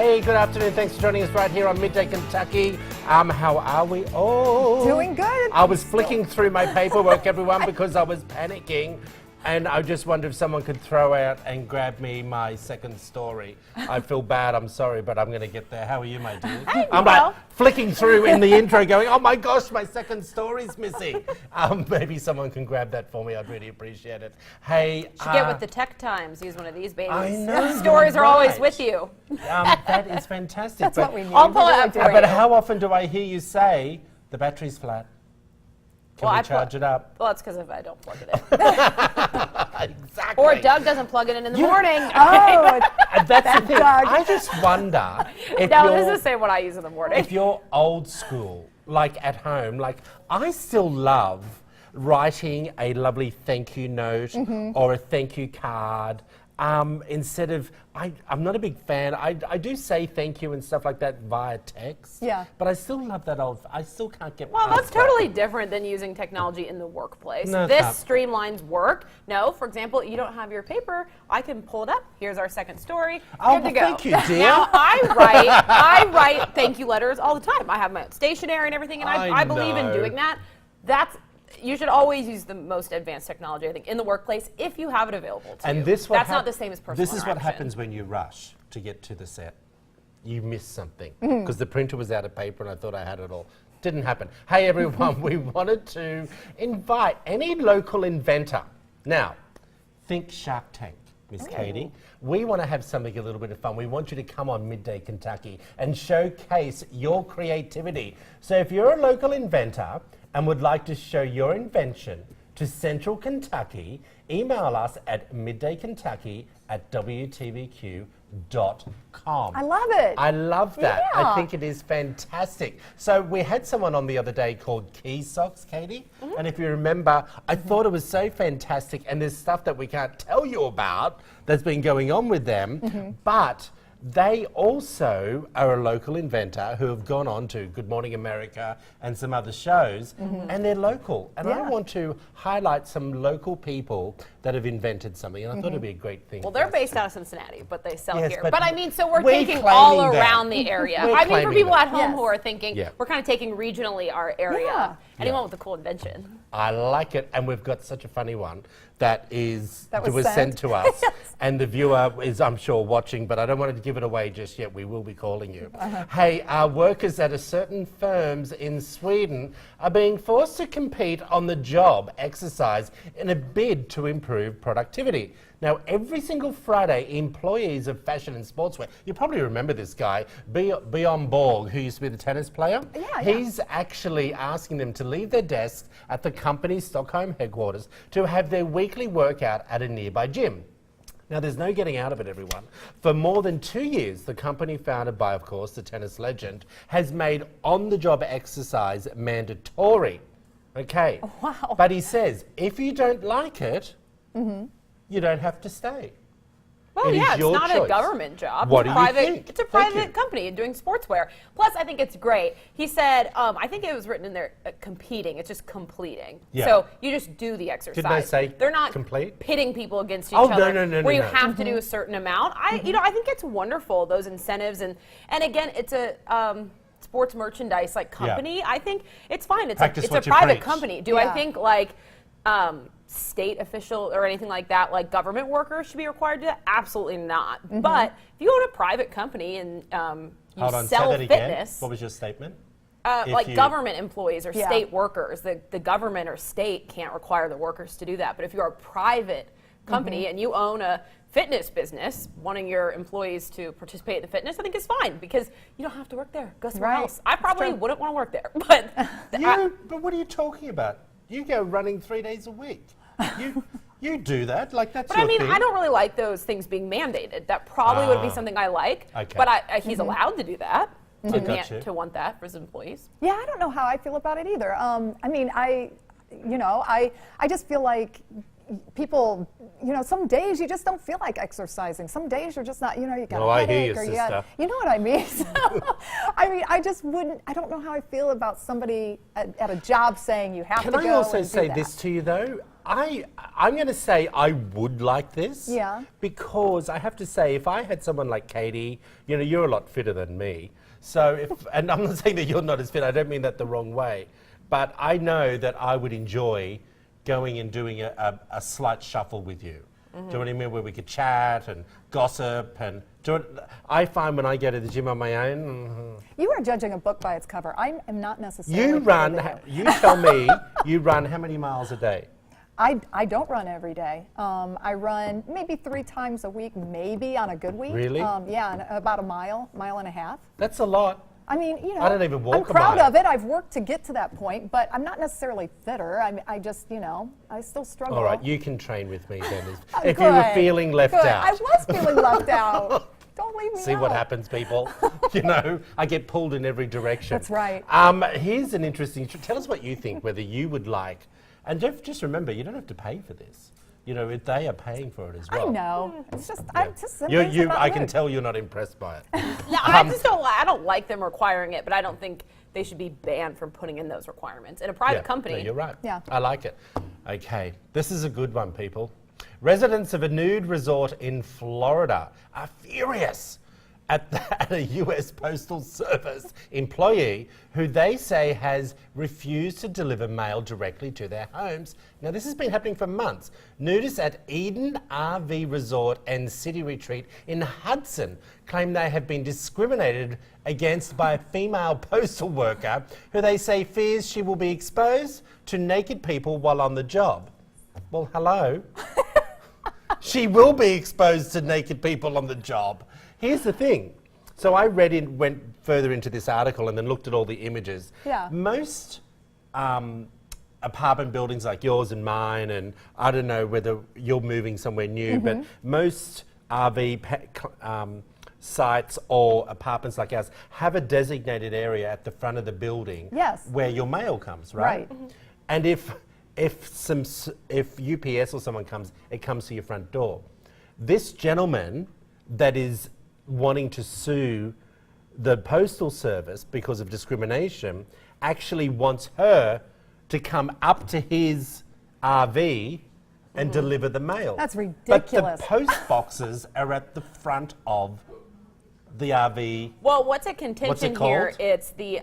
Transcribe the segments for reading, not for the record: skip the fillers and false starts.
Hey, good afternoon. Thanks for joining us right here on Midday Kentucky. How are we? Oh, doing good. I was flicking through my paperwork, everyone, because I was panicking. And I just wondered if someone could throw out and grab me my second story. I feel bad, I'm sorry, but I'm going to get there. How are you, my dear? I'm like flicking through in the intro going, oh my gosh, my second story's missing. Maybe someone can grab that for me. I'd really appreciate it. Hey. Should get with the tech times. Use one of these babies. I know. Stories are always with you. That is fantastic. That's what we need. I'll pull it up for you. But how often do I hear you say, the battery's flat? Can we charge it up? Well, that's because if I don't plug it in. Exactly. Or Doug doesn't plug it in the morning. Oh, that's the thing. Doug. I just wonder if No, this is the same one I use in the morning. if you're old school, like at home, like I still love writing a lovely thank you note or a thank you card. Instead of, I'm not a big fan. I do say thank you and stuff like that via text. Yeah. But I still love that I still can't get Well, past that's totally different than using technology in the workplace. No, it's This not. streamlines work. No, for example, you don't have your paper. I can pull it up. Here's our second story. Oh, Good to well, go. thank you, dear. Now, I write thank you letters all the time. I have my own stationery and everything, and I believe in know. doing that. You should always use the most advanced technology, I think, in the workplace if you have it available to you. That's not the same as personal This is what interaction. happens when you rush to get to the set. You miss something because the printer was out of paper and I thought I had it all. Didn't happen. Hey everyone, we wanted to invite any local inventor. Now, think Shark Tank, Miss Katie. We want to have something a little bit of fun. We want you to come on Midday Kentucky and showcase your creativity. So if you're a local inventor and would like to show your invention to Central Kentucky, email us at middaykentucky@wtvq.com. I love it. I love that. I Yeah. think it is fantastic. So we had someone on the other day called Key Socks, Katie. And if you remember, I thought it was so fantastic. And there's stuff that we can't tell you about that's been going on with them. But they also are a local inventor who have gone on to Good Morning America and some other shows, and they're local. And I Yeah. want to highlight some local people that have invented something, and I thought it'd be a great thing. Well, for they're us based to- out of Cincinnati, but they sell Yes, here. but But I mean, so we're we're taking all claiming that. around the area. We're I mean, for claiming people that. at home Yes. who are thinking, Yeah. we're kind of taking regionally our area. Yeah. Anyone Yeah. with a cool invention. I like it, and we've got such a funny one that was sent to us, Yes. and the viewer is, I'm sure, watching, but I don't want to give it away just yet. We will be calling you. Hey, our workers at a certain firms in Sweden are being forced to compete on the job exercise in a bid to improve productivity. Now, every single Friday, employees of fashion and sportswear, you probably remember this guy, Bjorn Borg, who used to be the tennis player. Yeah. He's actually asking them to leave their desks at the company's Stockholm headquarters to have their weekly workout at a nearby gym. Now, there's no getting out of it, everyone. For more than 2 years, the company founded by, of course, the tennis legend, has made on-the-job exercise mandatory. Okay. Wow. But he says, if you don't like it, you don't have to stay. Well, It is yeah, it's your not choice. a government job. What It's do you private, think? It's a Thank you. private company doing sportswear. Plus, I think it's great. He said, I think it was written in there, competing. It's just completing. Yeah. So you just do the exercise. Didn't I say they're not complete? pitting people against each Oh, no, other. no, no, where you no. have to do a certain amount. I think it's wonderful, those incentives, and again, it's a sports merchandise company. I think it's fine. It's Practice it's what a you private preach. company. Do Yeah. I think state official or anything like that, like government workers should be required to do that? Absolutely not. But if you own a private company and you Hold on, say sell that again. fitness, What was your statement? like you- government employees or Yeah. state workers, the government or state can't require the workers to do that. But if you're a private company and you own a fitness business, wanting your employees to participate in the fitness, I think is fine because you don't have to work there. Go somewhere Right. else. I That's probably true. wouldn't want to work there, but But what are you talking about? You go running 3 days a week. You do that, like that's But your I mean, thing. I don't really like those things being mandated. That probably would be something I like. Okay. But he's allowed to do that, got you. to want that for his employees. Yeah, I don't know how I feel about it either. I mean, I just feel like people, some days you just don't feel like exercising. Some days you're just not, you got Oh, a I hear headache you, or sister. you know what I mean? So, I mean, I just wouldn't, I don't know how I feel about somebody at a job saying you have Can to I go also and do say that. this to you though? I'm going to say I would like this. Yeah. Because I have to say, if I had someone like Katie, you know, you're a lot fitter than me. So and I'm not saying that you're not as fit. I don't mean that the wrong way. But I know that I would enjoy going and doing a slight shuffle with you. Do you know what I mean? Where we could chat and gossip and do it. I find when I go to the gym on my own. You are judging a book by its cover. I am not necessarily. You run. You tell me. You run how many miles a day? I don't run every day. I run maybe 3 times a week, maybe on a good week. Really? Yeah, and about a mile and a half. That's a lot. I mean, you know, I don't even walk I'm a proud mile. of it. I've worked to get to that point, but I'm not necessarily fitter. I just, you know, I still struggle. All right, you can train with me then. Oh, If you were good, feeling left good. out. I was feeling left out. Don't leave me See out. what happens, people. You know, I get pulled in every direction. That's right. Here's an interesting. Tell us what you think. Whether you would like, and just remember, you don't have to pay for this. You know, they are paying for it as well. I know. It's just, I'm just some things about I can mood. tell you're not impressed by it. No, I don't like them requiring it, but I don't think they should be banned from putting in those requirements. In a private company. No, you're right. Yeah. I like it. Okay, this is a good one, people. Residents of a nude resort in Florida are furious at a US Postal Service employee who they say has refused to deliver mail directly to their homes. Now, this has been happening for months. Nudists at Eden RV Resort and City Retreat in Hudson claim they have been discriminated against by a female postal worker who they say fears she will be exposed to naked people while on the job. Well, hello. She will be exposed to naked people on the job. Here's the thing. So I went further into this article and then looked at all the images. Yeah. Most apartment buildings like yours and mine, and I don't know whether you're moving somewhere new, but most RV sites or apartments like ours have a designated area at the front of the building where your mail comes, right? And if UPS or someone comes, it comes to your front door. This gentleman that is wanting to sue the Postal Service because of discrimination actually wants her to come up to his RV and deliver the mail. That's ridiculous. But the post boxes are at the front of the RV. Well, what's a contention here? It's the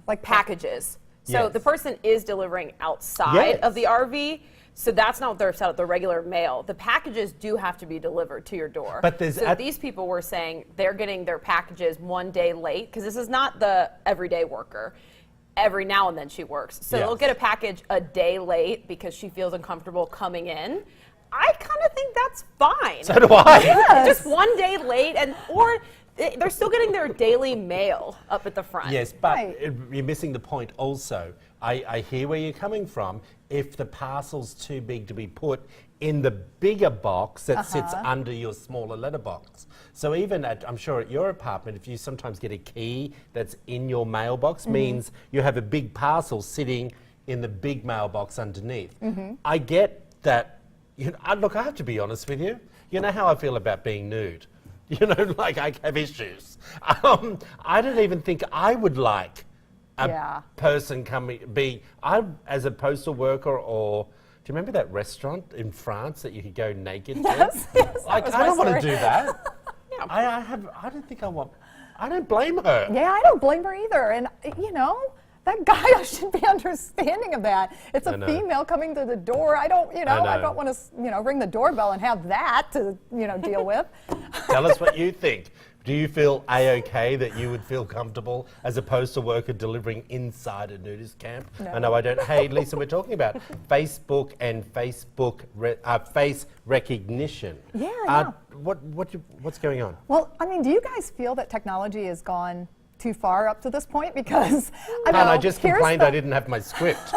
Like packages. So Yes. the person is delivering outside of the Yes. RV. So that's not the regular mail. The packages do have to be delivered to your door. But there's so these people were saying they're getting their packages one day late because this is not the everyday worker. Every now and then she works. So they'll get a package a day late because she feels uncomfortable coming in. I kind of think that's fine. So do I. Yes. Just one day late, or they're still getting their daily mail up at the front. Yes, but Right. you're missing the point also. I hear where you're coming from. If the parcel's too big to be put in the bigger box that sits under your smaller letterbox. So even I'm sure at your apartment, if you sometimes get a key that's in your mailbox, means you have a big parcel sitting in the big mailbox underneath. I get that. Look, I have to be honest with you. You know how I feel about being nude. You know, like I have issues. I don't even think I would like a person as a postal worker, or do you remember that restaurant in France that you could go naked to? Yes, Like, that was I my don't want to story. do that. I don't think I want. I don't blame her. Yeah, I don't blame her either. And, you know, that guy should be understanding of that. It's a female coming to the door. I don't want to, ring the doorbell and have that to, deal with. Tell us what you think. Do you feel A-OK that you would feel comfortable as a postal worker delivering inside a nudist camp? No. I know I don't. Hey, Lisa, we're talking about Facebook and face recognition. Yeah. What's going on? Well, I mean, do you guys feel that technology has gone too far up to this point? Because I just complained I didn't have my script.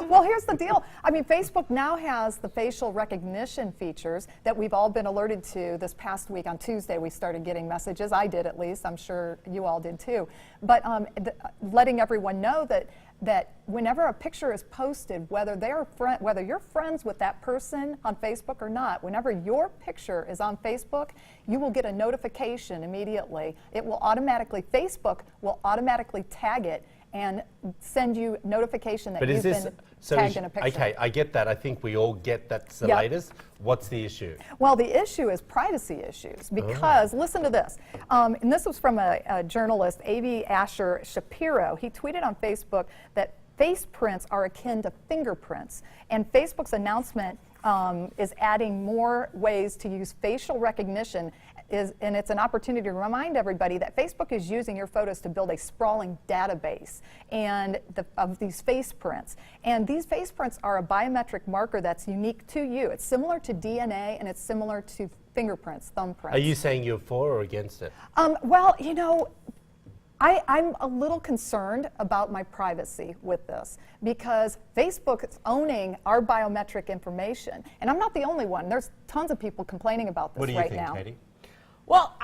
Well, here's the deal. I mean, Facebook now has the facial recognition features that we've all been alerted to this past week. On Tuesday, we started getting messages. I did, at least. I'm sure you all did too. But letting everyone know that whenever a picture is posted, whether you're friends with that person on Facebook or not, whenever your picture is on Facebook, you will get a notification immediately. Facebook will automatically tag it, and send you notification that But you've been tagged in a picture. okay, I get that. I think we all get that's the Yep. latest. What's the issue? Well, the issue is privacy issues because, listen to this, and this was from a journalist, A.B. Asher Shapiro. He tweeted on Facebook that face prints are akin to fingerprints, and Facebook's announcement is adding more ways to use facial recognition, and it's an opportunity to remind everybody that Facebook is using your photos to build a sprawling database of these face prints. And these face prints are a biometric marker that's unique to you. It's similar to DNA and it's similar to fingerprints, thumbprints. Are you saying you're for or against it? Well, you know, I'm a little concerned about my privacy with this because Facebook is owning our biometric information. And I'm not the only one. There's tons of people complaining about this What do you right think, now. Katie? Well,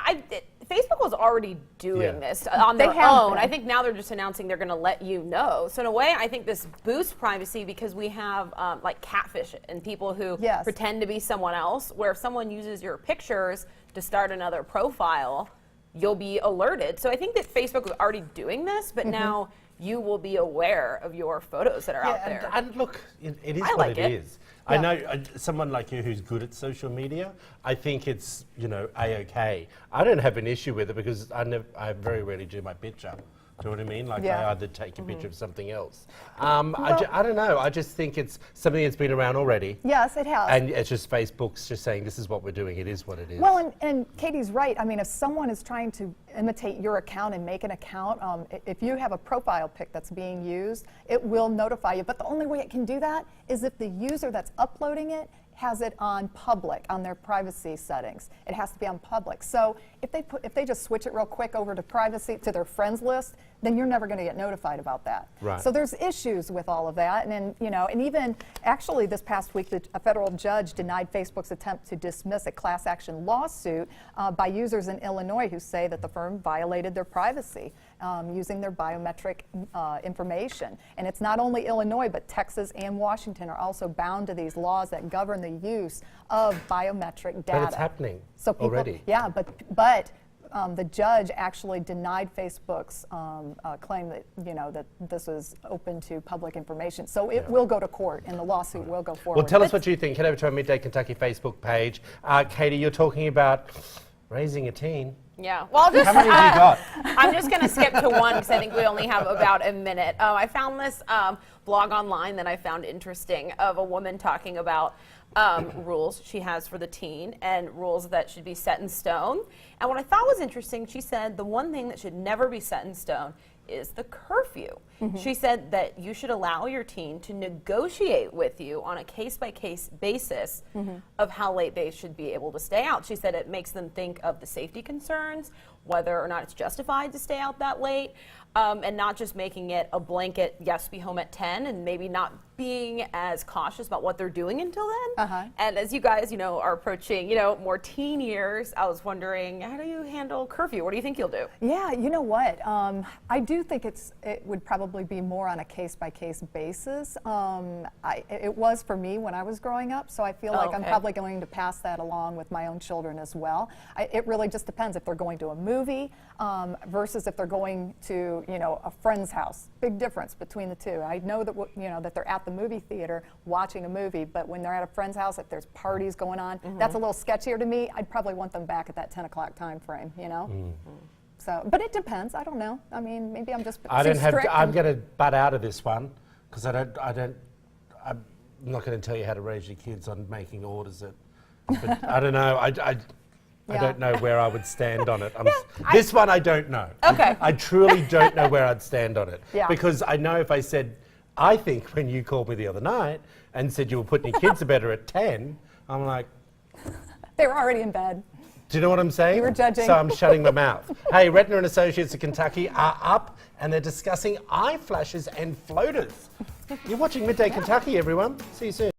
Facebook was already doing this on They their have own. been. I think now they're just announcing they're going to let you know. So in a way, I think this boosts privacy because we have like catfish and people who Yes. pretend to be someone else, where if someone uses your pictures to start another profile, you'll be alerted. So I think that Facebook was already doing this, but now you will be aware of your photos that are out there. And look, it is I what like it it. is. I Yeah. know someone like you who's good at social media, I think it's, A-okay. I don't have an issue with it because I very rarely do my picture. Do you know what I mean? Like Yeah. I either take a picture of something else. I don't know. I just think it's something that's been around already. Yes, it has. And it's just Facebook's just saying this is what we're doing. It is what it is. Well, and Katie's right. I mean, if someone is trying to imitate your account and make an account, if you have a profile pic that's being used, it will notify you. But the only way it can do that is if the user that's uploading it has it on public, on their privacy settings. It has to be on public. So if they just switch it real quick over to privacy, to their friends list, then you're never going to get notified about that. Right. So there's issues with all of that, and even actually this past week, a federal judge denied Facebook's attempt to dismiss a class action lawsuit by users in Illinois who say that the firm violated their privacy using their biometric information. And it's not only Illinois, but Texas and Washington are also bound to these laws that govern the use of biometric data. But it's happening So people, already. Yeah, but the judge actually denied Facebook's claim that that this was open to public information. So it will go to court, and the lawsuit will go forward. Well, tell us what you think. Head over to our Midday Kentucky Facebook page. Katie, you're talking about raising a teen. Yeah. Well, How many have you got? I'm just going to skip to one because I think we only have about a minute. I found this blog online that I found interesting of a woman talking about rules she has for the teen and rules that should be set in stone. And what I thought was interesting, she said the one thing that should never be set in stone is the curfew. She said that you should allow your teen to negotiate with you on a case-by-case basis of how late they should be able to stay out. She said it makes them think of the safety concerns, whether or not it's justified to stay out that late, and not just making it a blanket, yes, be home at 10, and maybe not being as cautious about what they're doing until then. And as you guys, are approaching, more teen years, I was wondering, how do you handle curfew? What do you think you'll do? Yeah, you know what? I do think it would probably be more on a case-by-case basis. It was for me when I was growing up, so I feel like I'm probably going to pass that along with my own children as well. It really just depends if they're going to a movie versus if they're going to, a friend's house. Big difference between the two. I know that that they're at the movie theater watching a movie, but when they're at a friend's house, if there's parties going on, that's a little sketchier to me. I'd probably want them back at that 10 o'clock time frame, So, but it depends. I don't know. I mean, maybe I'm just too strict. I'm going to butt out of this one because I'm not going to tell you how to raise your kids on making orders. But I don't know. I don't know where I would stand on it. This one I don't know. Okay. I truly don't know where I'd stand on it. Yeah. Because I know if I said, I think when you called me the other night and said you were putting your kids to bed at 10, I'm like, They were already in bed. do you know what I'm saying? You were judging. So I'm shutting my mouth. Hey, Retner and Associates of Kentucky are up and they're discussing eye flashes and floaters. You're watching Midday Kentucky, everyone. See you soon.